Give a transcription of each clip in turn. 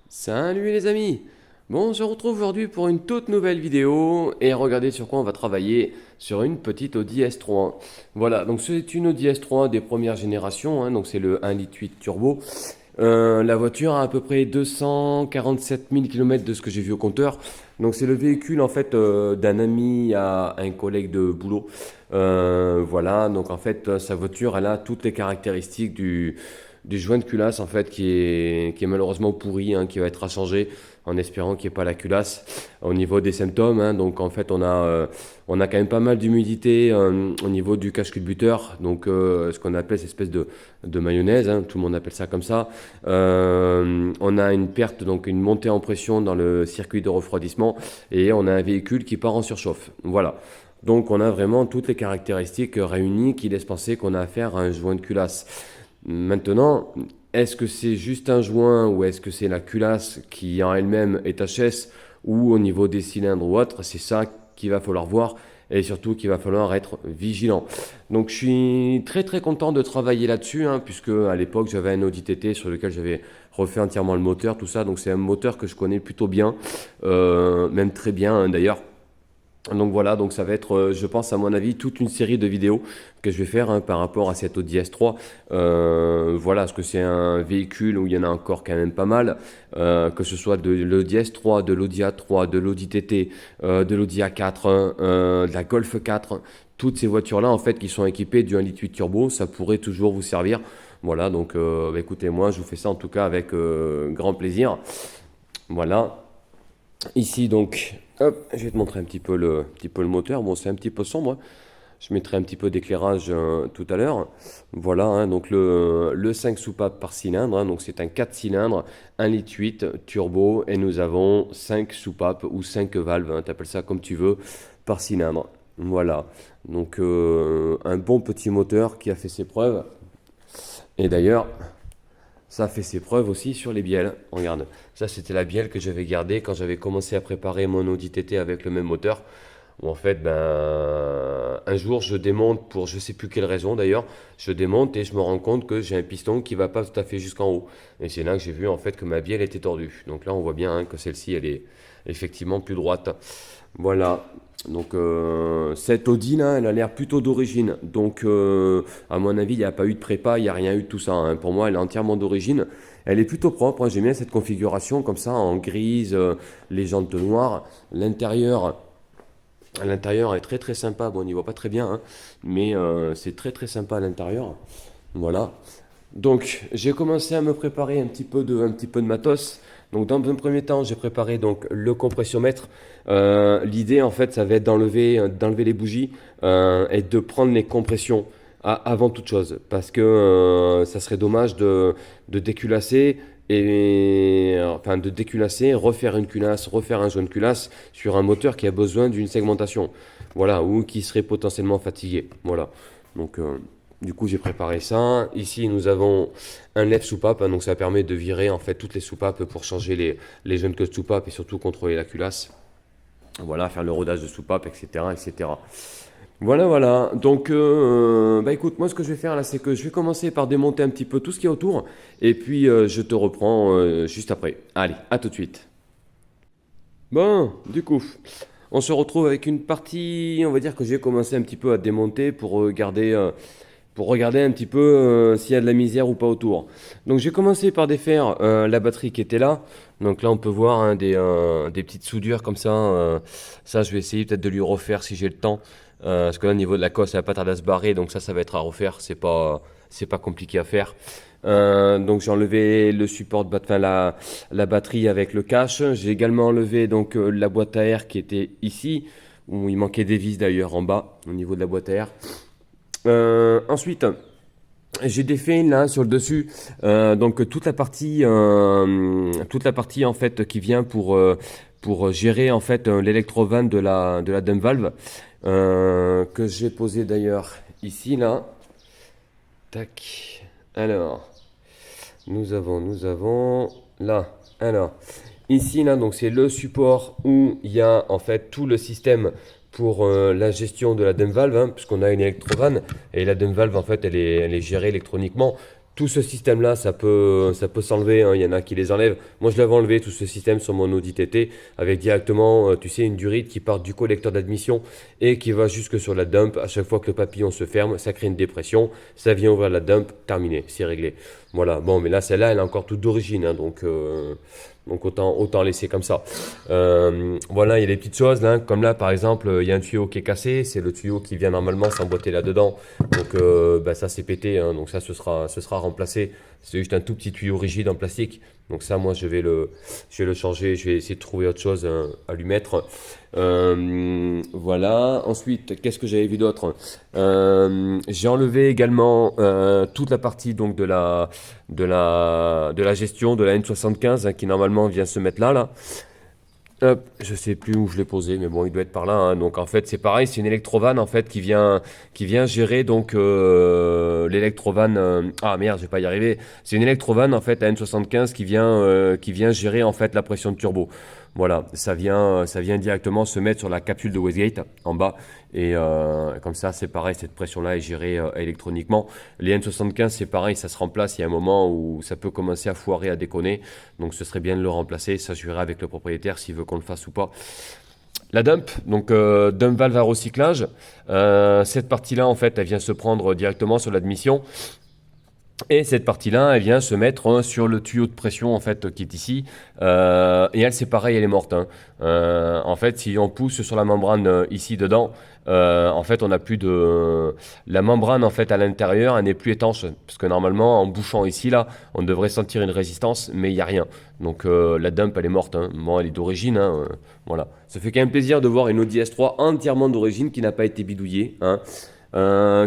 Salut les amis! Bon, on se retrouve aujourd'hui pour une toute nouvelle vidéo et regardez sur quoi on va travailler sur une petite Audi S3. Voilà, donc c'est une Audi S3 des premières générations, hein, donc c'est le 1,8 L turbo. La voiture a à peu près 247 000 km de ce que j'ai vu au compteur. Donc c'est le véhicule en fait d'un ami à un collègue de boulot. Voilà, donc en fait sa voiture elle a toutes les caractéristiques du joint de culasse en fait qui est malheureusement pourri, hein, qui va être à changer en espérant qu'il n'y ait pas la culasse au niveau des symptômes, hein. Donc en fait on a quand même pas mal d'humidité au niveau du cache-culbuteur, donc ce qu'on appelle cette espèce de mayonnaise, hein, tout le monde appelle ça comme ça. On a une perte, donc une montée en pression dans le circuit de refroidissement et on a un véhicule qui part en surchauffe. Voilà. Donc on a vraiment toutes les caractéristiques réunies qui laissent penser qu'on a affaire à un joint de culasse. Maintenant, est-ce que c'est juste un joint ou est-ce que c'est la culasse qui en elle-même est HS ou au niveau des cylindres ou autre? C'est ça qu'il va falloir voir et surtout qu'il va falloir être vigilant. Donc je suis très très content de travailler là-dessus, hein, puisque à l'époque j'avais un Audi TT sur lequel j'avais refait entièrement le moteur, tout ça. Donc c'est un moteur que je connais plutôt bien, même très bien, hein, d'ailleurs. Donc voilà, donc ça va être, je pense à mon avis, toute une série de vidéos que je vais faire, hein, par rapport à cette Audi S3. Voilà, parce que c'est un véhicule où il y en a encore quand même pas mal, que ce soit de l'Audi S3, de l'Audi A3, de l'Audi TT, de l'Audi A4, de la Golf 4. Toutes ces voitures-là, en fait, qui sont équipées du 1,8 L turbo, ça pourrait toujours vous servir. Voilà, donc bah, écoutez, moi, je vous fais ça en tout cas avec grand plaisir. Voilà. Ici donc, hop, je vais te montrer un petit peu le moteur. Bon, c'est un petit peu sombre, hein. Je mettrai un petit peu d'éclairage tout à l'heure. Voilà, hein, donc le 5 soupapes par cylindre, hein, donc c'est un 4 cylindres, 1,8 L turbo et nous avons 5 soupapes ou 5 valves, hein, tu appelles ça comme tu veux, par cylindre. Voilà, donc un bon petit moteur qui a fait ses preuves. Et d'ailleurs, ça fait ses preuves aussi sur les bielles. Regarde, ça c'était la bielle que j'avais gardée quand j'avais commencé à préparer mon Audi TT avec le même moteur. Où en fait, ben, un jour je démonte pour je sais plus quelle raison d'ailleurs, je démonte et je me rends compte que j'ai un piston qui va pas tout à fait jusqu'en haut. Et c'est là que j'ai vu en fait que ma bielle était tordue. Donc là on voit bien, hein, que celle-ci elle est effectivement plus droite. Voilà. Donc cette Audi là, elle a l'air plutôt d'origine. Donc à mon avis, il n'y a pas eu de prépa, il n'y a rien eu de tout ça, hein. Pour moi, elle est entièrement d'origine. Elle est plutôt propre, hein. J'aime bien cette configuration comme ça, en grise, les jantes noires. L'intérieur est très très sympa. Bon, on n'y voit pas très bien, hein, mais c'est très très sympa à l'intérieur. Voilà. Donc, j'ai commencé à me préparer un petit peu de matos. Donc, dans un premier temps, j'ai préparé donc le compressiomètre. L'idée, en fait, ça va être d'enlever les bougies et de prendre les compressions avant toute chose, parce que ça serait dommage de déculasser enfin de déculasser, refaire une culasse, refaire un joint de culasse sur un moteur qui a besoin d'une segmentation, voilà, ou qui serait potentiellement fatigué, voilà. Donc du coup, j'ai préparé ça. Ici, nous avons un lève soupape, hein, donc ça permet de virer en fait toutes les soupapes pour changer les jeunes queues de soupape et surtout contrôler la culasse. Voilà, faire le rodage de soupape, etc., etc. Voilà, voilà. Donc, bah écoute, moi ce que je vais faire là, c'est que je vais commencer par démonter un petit peu tout ce qu'il y a autour, et puis je te reprends juste après. Allez, à tout de suite. Bon, du coup, on se retrouve avec une partie, on va dire que j'ai commencé un petit peu à démonter pour regarder un petit peu s'il y a de la misère ou pas autour. Donc j'ai commencé par défaire la batterie qui était là. Donc là on peut voir, hein, des petites soudures comme ça. Ça je vais essayer peut-être de lui refaire si j'ai le temps. Parce que là au niveau de la cosse elle va pas tarder à se barrer. Donc ça va être à refaire. C'est pas compliqué à faire. Donc j'ai enlevé le support enfin la batterie avec le cache. J'ai également enlevé donc la boîte à air qui était ici, où il manquait des vis d'ailleurs en bas au niveau de la boîte à air. Ensuite, j'ai défait là sur le dessus, donc toute la partie en fait qui vient pour gérer en fait l'électrovanne de la dump valve, que j'ai posé d'ailleurs ici là. Tac. Alors, nous avons là. Alors, ici là, donc c'est le support où il y a en fait tout le système pour la gestion de la dump valve, hein, puisqu'on a une électrovanne et la dump valve en fait elle est gérée électroniquement tout ce système-là, ça peut s'enlever, hein. Il y en a qui les enlèvent. Moi, je l'avais enlevé, tout ce système, sur mon Audi TT, avec directement, tu sais, une durite qui part du collecteur d'admission et qui va jusque sur la dump. À chaque fois que le papillon se ferme, ça crée une dépression. Ça vient ouvrir la dump, terminé, c'est réglé. Voilà, bon, mais là, celle-là, elle est encore toute d'origine, hein, donc autant laisser comme ça. Voilà, il y a des petites choses, là, comme là, par exemple, il y a un tuyau qui est cassé. C'est le tuyau qui vient normalement s'emboîter là-dedans. Donc bah, ça c'est pété, hein, donc ça ce sera remplacé. C'est juste un tout petit tuyau rigide en plastique. Donc ça moi je vais le changer, je vais essayer de trouver autre chose à lui mettre. Voilà, ensuite qu'est-ce que j'avais vu d'autre? J'ai enlevé également toute la partie donc de la gestion de la N75 hein, qui normalement vient se mettre là. Hop, je sais plus où je l'ai posé, mais bon, il doit être par là, hein. Donc en fait, c'est pareil, c'est une électrovanne en fait qui vient gérer donc l'électrovanne. Ah merde, je vais pas y arriver. C'est une électrovanne en fait à N75 qui vient gérer en fait la pression de turbo. Voilà, ça vient directement se mettre sur la capsule de wastegate en bas et comme ça, c'est pareil, cette pression-là est gérée électroniquement. Les N75, c'est pareil, ça se remplace. Il y a un moment où ça peut commencer à foirer, à déconner. Donc ce serait bien de le remplacer. Ça, je verrai avec le propriétaire s'il veut qu'on le fasse ou pas. La dump, donc dump valve à recyclage. Cette partie-là, en fait, elle vient se prendre directement sur l'admission. Et cette partie-là, elle vient se mettre sur le tuyau de pression en fait qui est ici. Et elle, c'est pareil, elle est morte, hein. En fait, si on pousse sur la membrane ici dedans, en fait, on n'a plus de la membrane en fait à l'intérieur, elle n'est plus étanche parce que normalement, en bouchant ici là, on devrait sentir une résistance, mais il y a rien. Donc la dump, elle est morte, hein. Bon, elle est d'origine, hein, voilà. Ça fait quand même plaisir de voir une Audi S3 entièrement d'origine qui n'a pas été bidouillée, hein.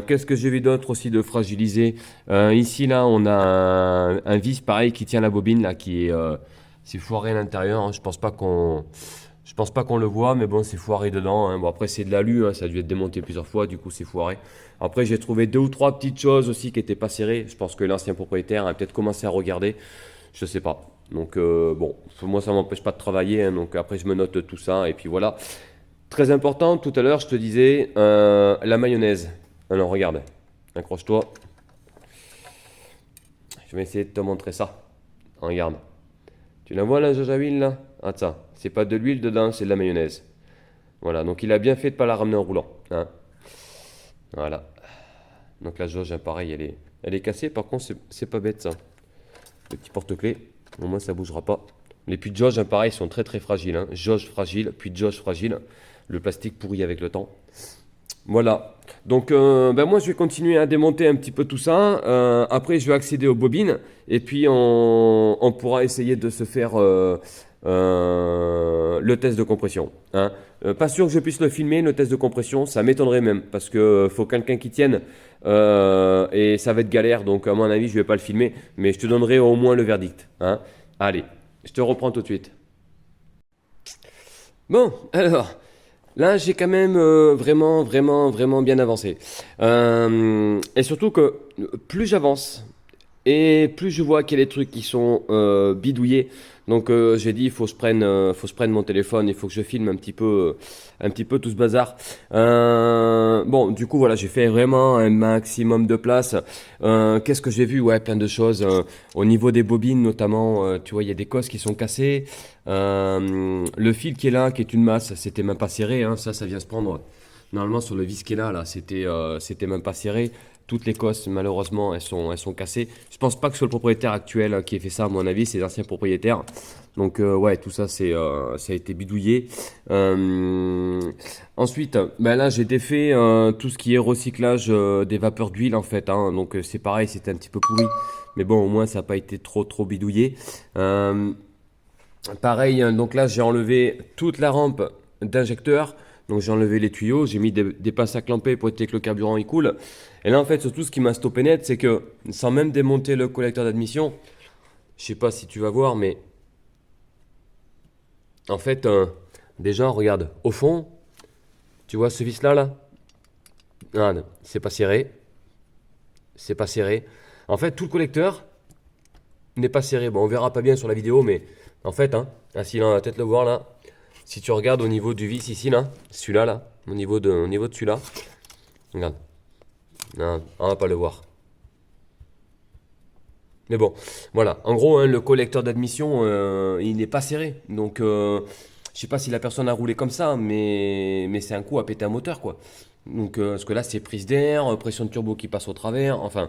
Qu'est-ce que j'ai vu d'autre aussi de fragilisé? Ici, là, on a un vis pareil qui tient la bobine, là, qui est c'est foiré à l'intérieur, hein. Je pense pas qu'on le voit, mais bon, c'est foiré dedans, hein. Bon, après, c'est de l'alu, hein, ça a dû être démonté plusieurs fois, du coup, c'est foiré. Après, j'ai trouvé deux ou trois petites choses aussi qui n'étaient pas serrées. Je pense que l'ancien propriétaire a peut-être commencé à regarder. Je sais pas. Donc, bon, moi, ça m'empêche pas de travailler, hein. Donc, après, je me note tout ça, et puis voilà. Très important, tout à l'heure, je te disais, la mayonnaise. Alors, regarde, accroche-toi. Je vais essayer de te montrer ça. Regarde. Tu la vois, la jauge à huile, là? Ah, ça. C'est pas de l'huile dedans, c'est de la mayonnaise. Voilà, donc il a bien fait de ne pas la ramener en roulant, hein. Voilà. Donc la jauge, hein, pareil, elle est cassée. Par contre, c'est pas bête, ça. Le petit porte-clés. Au moins, ça bougera pas. Les puits de jauge, hein, pareil, sont très très fragiles, hein. Jauge fragile, puits de jauge fragile. Le plastique pourrit avec le temps. Voilà. Donc, ben moi, je vais continuer à démonter un petit peu tout ça. Après, je vais accéder aux bobines. Et puis, on pourra essayer de se faire le test de compression, hein. Pas sûr que je puisse le filmer, le test de compression. Ça m'étonnerait même. Parce que faut quelqu'un qui tienne. Et ça va être galère. Donc, à mon avis, je vais pas le filmer. Mais je te donnerai au moins le verdict, hein. Allez, je te reprends tout de suite. Bon, alors. Là, j'ai quand même vraiment bien avancé. Et surtout que plus j'avance et plus je vois qu'il y a des trucs qui sont bidouillés. Donc j'ai dit, faut que je prenne mon téléphone, il faut que je filme un petit peu tout ce bazar. Bon, du coup voilà, j'ai fait vraiment un maximum de place. Qu'est-ce que j'ai vu? Ouais, plein de choses. Au niveau des bobines notamment, tu vois, il y a des cosses qui sont cassées. Le fil qui est là, qui est une masse, c'était même pas serré, hein. Ça vient se prendre normalement sur le vis qui est là, c'était même pas serré. Toutes les cosses, malheureusement, elles sont cassées. Je pense pas que ce soit le propriétaire actuel qui ait fait ça, à mon avis, c'est l'ancien propriétaire. Donc, ouais, tout ça, ça a été bidouillé. Ensuite, ben là, j'ai défait tout ce qui est recyclage des vapeurs d'huile, en fait, hein. Donc, c'est pareil, c'était un petit peu pourri. Mais bon, au moins, ça n'a pas été trop bidouillé. Pareil, hein, donc là, j'ai enlevé toute la rampe d'injecteur. Donc j'ai enlevé les tuyaux, j'ai mis des pinces à clamper pour éviter que le carburant il coule. Et là en fait surtout ce qui m'a stoppé net, c'est que sans même démonter le collecteur d'admission, je sais pas si tu vas voir, mais en fait déjà regarde au fond, tu vois ce vis là, regarde, c'est pas serré, c'est pas serré. En fait tout le collecteur n'est pas serré. Bon on verra pas bien sur la vidéo, mais en fait hein, si on va peut-être le voir là. Si tu regardes au niveau du vis ici, là, celui-là, là, au niveau de celui-là, regarde. Non, on va pas le voir. Mais bon, voilà. En gros, hein, le collecteur d'admission, il n'est pas serré. Donc, je sais pas si la personne a roulé comme ça, mais c'est un coup à péter un moteur, quoi. Donc, parce que là, c'est prise d'air, pression de turbo qui passe au travers. Enfin,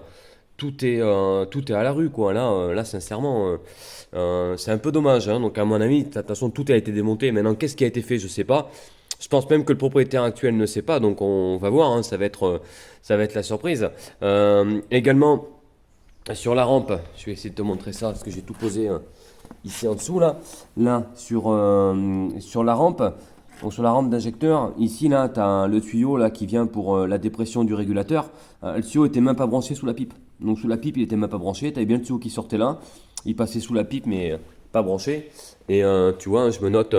tout est à la rue, quoi. Là sincèrement, c'est un peu dommage, hein. Donc, à mon avis, de toute façon, tout a été démonté. Maintenant, qu'est-ce qui a été fait, je sais pas. Je pense même que le propriétaire actuel ne sait pas. Donc, on va voir, hein. Ça va être la surprise. Également. Sur la rampe, je vais essayer de te montrer ça parce que j'ai tout posé ici en dessous là sur la rampe. Donc sur la rampe d'injecteur, ici là, tu as le tuyau là qui vient pour la dépression du régulateur. Le tuyau était même pas branché sous la pipe. Donc sous la pipe, il était même pas branché. Tu avais bien le tuyau qui sortait là. Il passait sous la pipe mais pas branché. Et tu vois, je me note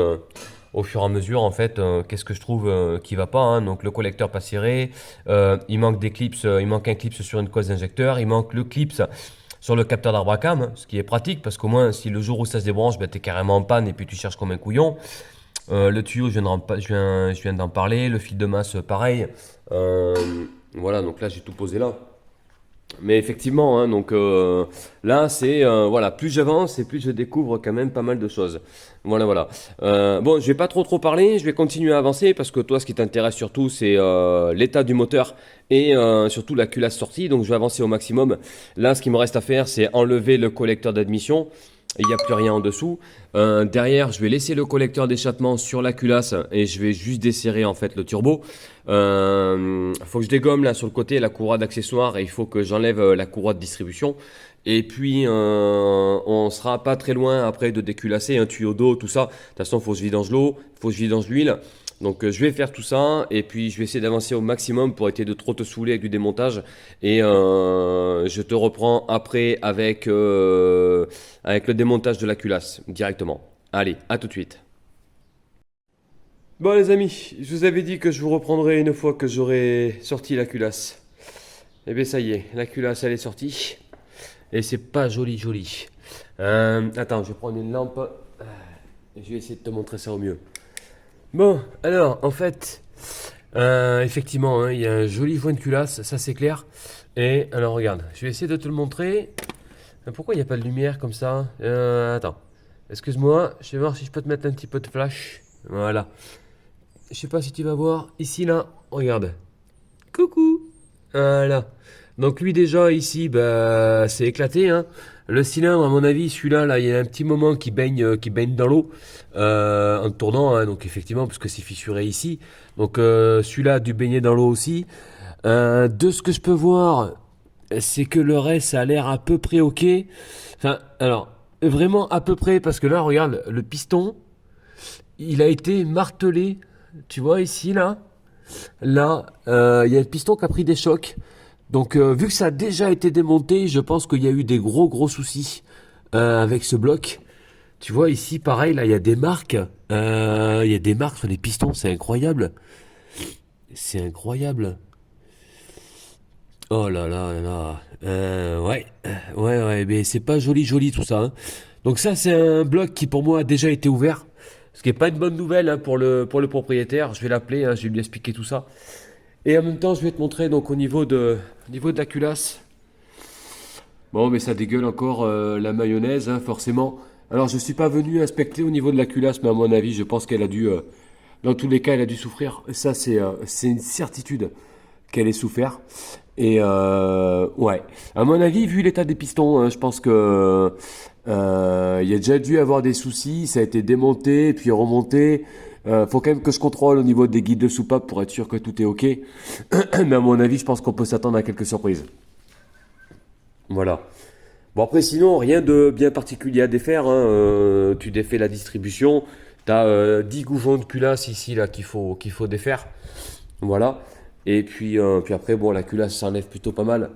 au fur et à mesure en fait qu'est-ce que je trouve qui va pas, hein. Donc le collecteur pas serré, il manque des clips, il manque un clip sur une cause d'injecteur, il manque le clip sur le capteur d'Abracam, ce qui est pratique parce qu'au moins si le jour où ça se débranche, ben, tu es carrément en panne et puis tu cherches comme un couillon. Le tuyau, je viens d'en parler, le fil de masse pareil. Euh, voilà, donc là j'ai tout posé là. Mais effectivement, hein, donc là, c'est voilà, plus j'avance et plus je découvre quand même pas mal de choses. Voilà, voilà. Bon, je vais pas trop parler, je vais continuer à avancer parce que toi, ce qui t'intéresse surtout, c'est l'état du moteur et surtout la culasse sortie. Donc, je vais avancer au maximum. Là, ce qui me reste à faire, c'est enlever le collecteur d'admission. Il n'y a plus rien en dessous. Derrière, je vais laisser le collecteur d'échappement sur la culasse et je vais juste desserrer en fait le turbo. Faut que je dégomme là sur le côté la courroie d'accessoires et il faut que j'enlève la courroie de distribution. Et puis on sera pas très loin après de déculasser un tuyau d'eau, tout ça. De toute façon, faut que je vidange l'eau, faut que je vidange l'huile. Donc je vais faire tout ça et puis je vais essayer d'avancer au maximum pour éviter de trop te saouler avec du démontage. Et je te reprends après avec le démontage de la culasse directement. Allez, à tout de suite. Bon les amis, je vous avais dit que je vous reprendrai une fois que j'aurai sorti la culasse. Et bien ça y est, la culasse elle est sortie. Et c'est pas joli joli. Attends, je vais prendre une lampe. Et je vais essayer de te montrer ça au mieux. Bon, alors en fait, effectivement, hein, il y a un joli joint de culasse, ça c'est clair. Et alors regarde, je vais essayer de te le montrer. Pourquoi il n'y a pas de lumière comme ça? Attends, excuse-moi, je vais voir si je peux te mettre un petit peu de flash. Voilà. Je sais pas si tu vas voir. Ici, là, regarde. Coucou. Voilà. Donc lui déjà ici, bah, c'est éclaté, hein. Le cylindre, à mon avis, celui-là, là, il y a un petit moment qui baigne dans l'eau en tournant, hein. Donc effectivement, parce que c'est fissuré ici. Donc celui-là a dû baigner dans l'eau aussi. De ce que je peux voir, c'est que le reste, ça a l'air à peu près ok. Enfin, alors, vraiment à peu près, parce que là, regarde, le piston, il a été martelé. Tu vois ici, là, il y a le piston qui a pris des chocs. Donc, vu que ça a déjà été démonté, je pense qu'il y a eu des gros soucis avec ce bloc. Tu vois ici, pareil, là, il y a des marques. Il y a des marques sur les pistons, c'est incroyable. C'est incroyable. Oh là là là là. Ouais, mais c'est pas joli tout ça, hein. Donc ça, c'est un bloc qui pour moi a déjà été ouvert. Ce qui n'est pas une bonne nouvelle, hein, pour le propriétaire. Je vais l'appeler, hein, je vais lui expliquer tout ça. Et en même temps, je vais te montrer donc au niveau de la culasse. Bon, mais ça dégueule encore la mayonnaise, hein, forcément. Alors, je ne suis pas venu inspecter au niveau de la culasse, mais à mon avis, je pense qu'elle a dû, dans tous les cas, elle a dû souffrir. Ça, c'est une certitude qu'elle ait souffert. Et ouais, à mon avis, vu l'état des pistons, hein, je pense que il y a déjà dû avoir des soucis. Ça a été démonté puis remonté. Faut quand même que je contrôle au niveau des guides de soupape pour être sûr que tout est ok. Mais à mon avis, je pense qu'on peut s'attendre à quelques surprises. Voilà. Bon après sinon rien de bien particulier à défaire, hein. Tu défais la distribution, tu as 10 gouvons de culasse ici là qu'il faut défaire. Voilà. Et puis après bon la culasse s'enlève plutôt pas mal.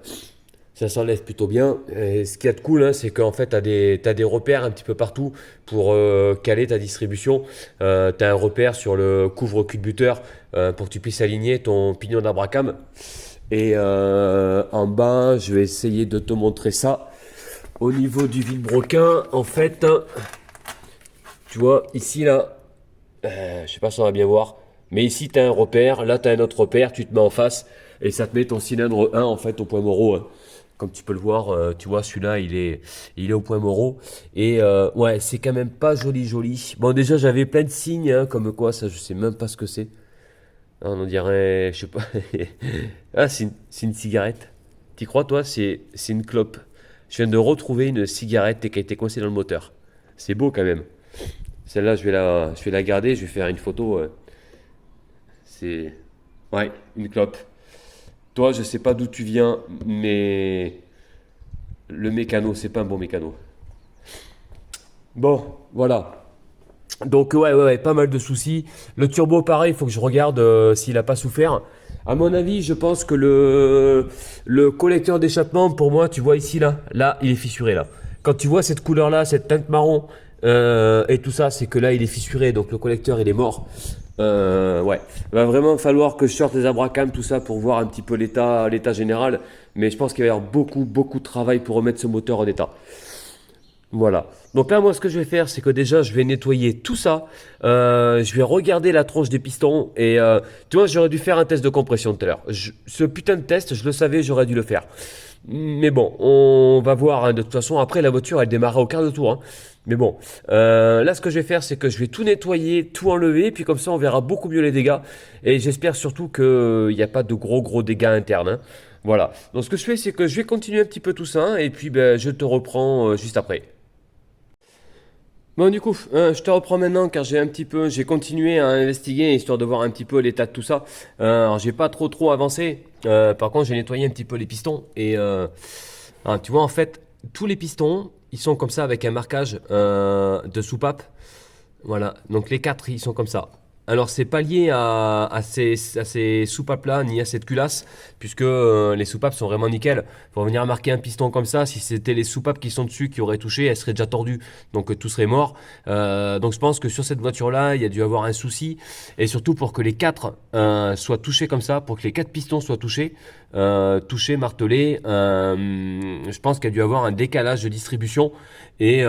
Ça s'enlève plutôt bien. Et ce qu'il y a de cool, hein, c'est qu'en fait, tu as des repères un petit peu partout pour caler ta distribution. Tu as un repère sur le couvre-cul de buteur pour que tu puisses aligner ton pignon d'Abracam. Et en bas, je vais essayer de te montrer ça. Au niveau du vilebrequin, en fait, hein, tu vois, ici, là, je sais pas si on va bien voir, mais ici, tu as un repère, là, tu as un autre repère, tu te mets en face et ça te met ton cylindre 1 en fait au point Moreau, hein. Comme tu peux le voir, tu vois, celui-là, il est au point moraux. Et ouais, c'est quand même pas joli, joli. Bon, déjà, j'avais plein de signes, hein, comme quoi, ça, je sais même pas ce que c'est. Ah, on dirait, je sais pas. Ah, c'est une cigarette. T'y crois, toi? C'est une clope. Je viens de retrouver une cigarette qui a été coincée dans le moteur. C'est beau quand même. Celle-là, je vais la garder, je vais faire une photo. C'est, ouais, une clope. Toi, je sais pas d'où tu viens, mais le mécano, c'est pas un bon mécano. Bon, voilà. Donc ouais, pas mal de soucis. Le turbo, pareil, il faut que je regarde s'il a pas souffert. À mon avis, je pense que le collecteur d'échappement, pour moi, tu vois ici, là, il est fissuré, là. Quand tu vois cette couleur-là, cette teinte marron et tout ça, c'est que là, il est fissuré, donc le collecteur, il est mort. Ouais, va vraiment falloir que je sorte les abracams, tout ça, pour voir un petit peu l'état général. Mais je pense qu'il va y avoir beaucoup, beaucoup de travail pour remettre ce moteur en état. Voilà. Donc là, moi, ce que je vais faire, c'est que déjà, je vais nettoyer tout ça. Je vais regarder la tronche des pistons. Et tu vois, j'aurais dû faire un test de compression tout à l'heure. Ce putain de test, je le savais, j'aurais dû le faire. Mais bon, on va voir, hein. De toute façon, après, la voiture, elle démarra au quart de tour, hein. Mais bon, là, ce que je vais faire, c'est que je vais tout nettoyer, tout enlever. Puis comme ça, on verra beaucoup mieux les dégâts. Et j'espère surtout qu'il n'y a pas de gros dégâts internes, hein. Voilà. Donc, ce que je fais, c'est que je vais continuer un petit peu tout ça, hein. Et puis, ben, je te reprends juste après. Bon, du coup, je te reprends maintenant car j'ai continué à investiguer histoire de voir un petit peu l'état de tout ça. Alors, j'ai pas trop avancé. Par contre, j'ai nettoyé un petit peu les pistons et tu vois, en fait, tous les pistons, ils sont comme ça avec un marquage de soupape. Voilà, donc les quatre, ils sont comme ça. Alors, c'est pas lié à ces soupapes-là, ni à cette culasse, puisque les soupapes sont vraiment nickel. Pour venir marquer un piston comme ça, si c'était les soupapes qui sont dessus qui auraient touché, elles seraient déjà tordues, donc tout serait mort. Donc, je pense que sur cette voiture-là, il y a dû avoir un souci, et surtout pour que les quatre soient touchés comme ça, pour que les quatre pistons soient touchés, martelés, je pense qu'il y a dû avoir un décalage de distribution, et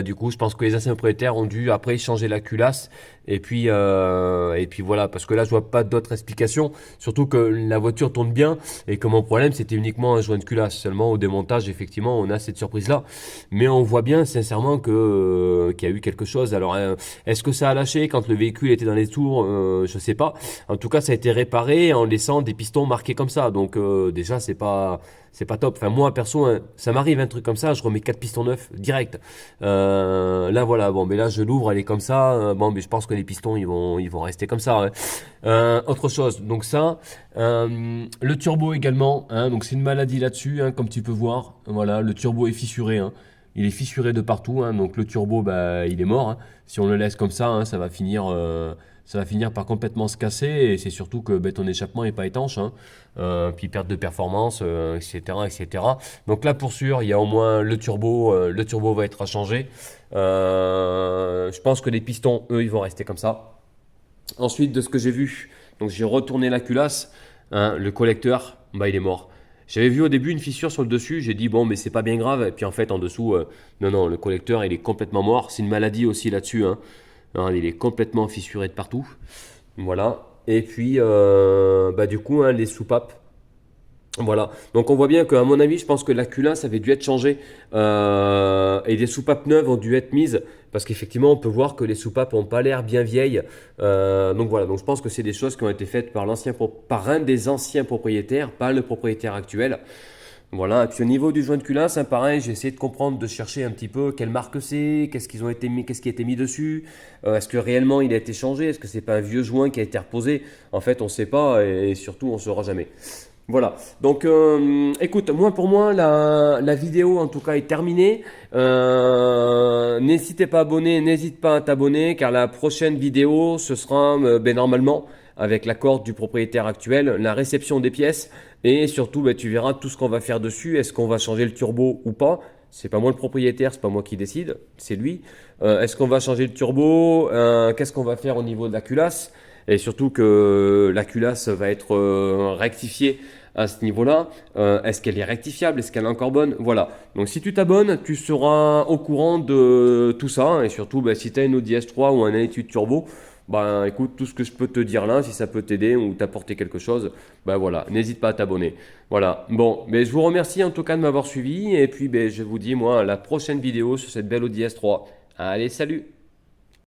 du coup, je pense que les anciens propriétaires ont dû après changer la culasse. Et puis voilà, parce que là, je vois pas d'autres explications. Surtout que la voiture tourne bien et que mon problème, c'était uniquement un joint de culasse. Seulement, au démontage, effectivement, on a cette surprise-là. Mais on voit bien, sincèrement, qu'il y a eu quelque chose. Alors, est-ce que ça a lâché quand le véhicule était dans les tours? Je sais pas. En tout cas, ça a été réparé en laissant des pistons marqués comme ça. Donc, déjà, c'est pas top. Enfin, moi, perso, hein, ça m'arrive un truc comme ça, je remets 4 pistons neufs direct. Là, voilà, bon, mais là, je l'ouvre, elle est comme ça. Bon, mais je pense que les pistons, ils vont rester comme ça, hein. Autre chose, donc ça, le turbo également, hein, donc c'est une maladie là-dessus, hein, comme tu peux voir. Voilà, le turbo est fissuré, hein. Il est fissuré de partout, hein, donc le turbo, bah, il est mort, hein. Si on le laisse comme ça, hein, ça va finir par complètement se casser et c'est surtout que ton échappement n'est pas étanche, hein. Puis perte de performance, etc., etc. Donc là pour sûr, il y a au moins le turbo va être à changer. Je pense que les pistons, eux, ils vont rester comme ça. Ensuite, de ce que j'ai vu, donc j'ai retourné la culasse, hein, le collecteur, bah il est mort. J'avais vu au début une fissure sur le dessus, j'ai dit bon mais c'est pas bien grave, et puis en fait en dessous, non, le collecteur il est complètement mort, c'est une maladie aussi là-dessus, hein. Hein, il est complètement fissuré de partout. Voilà. Et puis, du coup, hein, les soupapes. Voilà. Donc on voit bien qu'à mon avis, je pense que la culasse avait dû être changée et des soupapes neuves ont dû être mises parce qu'effectivement, on peut voir que les soupapes n'ont pas l'air bien vieilles. Donc voilà. Donc je pense que c'est des choses qui ont été faites par un des anciens propriétaires, pas le propriétaire actuel. Voilà, et puis au niveau du joint de culasse, hein, pareil, j'ai essayé de comprendre, de chercher un petit peu quelle marque c'est, qu'est-ce qu'ils ont été mis, qu'est-ce qui a été mis dessus, est-ce que réellement il a été changé, est-ce que c'est pas un vieux joint qui a été reposé. En fait, on ne sait pas et surtout on ne saura jamais. Voilà, donc écoute, pour moi, la vidéo en tout cas est terminée. N'hésitez pas à abonner, n'hésite pas à t'abonner car la prochaine vidéo, ce sera normalement avec l'accord du propriétaire actuel, la réception des pièces et surtout tu verras tout ce qu'on va faire dessus. Est-ce qu'on va changer le turbo ou pas? C'est pas moi le propriétaire, c'est pas moi qui décide, c'est lui. Est-ce qu'on va changer le turbo? Qu'est-ce qu'on va faire au niveau de la culasse? Et surtout que la culasse va être rectifiée à ce niveau-là. Est-ce qu'elle est rectifiable? Est-ce qu'elle est encore bonne? Voilà. Donc si tu t'abonnes, tu seras au courant de tout ça. Et surtout, si tu as une Audi S3 ou un Attitude Turbo, Ben écoute, tout ce que je peux te dire là, si ça peut t'aider ou t'apporter quelque chose, ben voilà, n'hésite pas à t'abonner. Voilà, bon, mais je vous remercie en tout cas de m'avoir suivi et puis ben, je vous dis moi à la prochaine vidéo sur cette belle Audi S3. Allez, salut!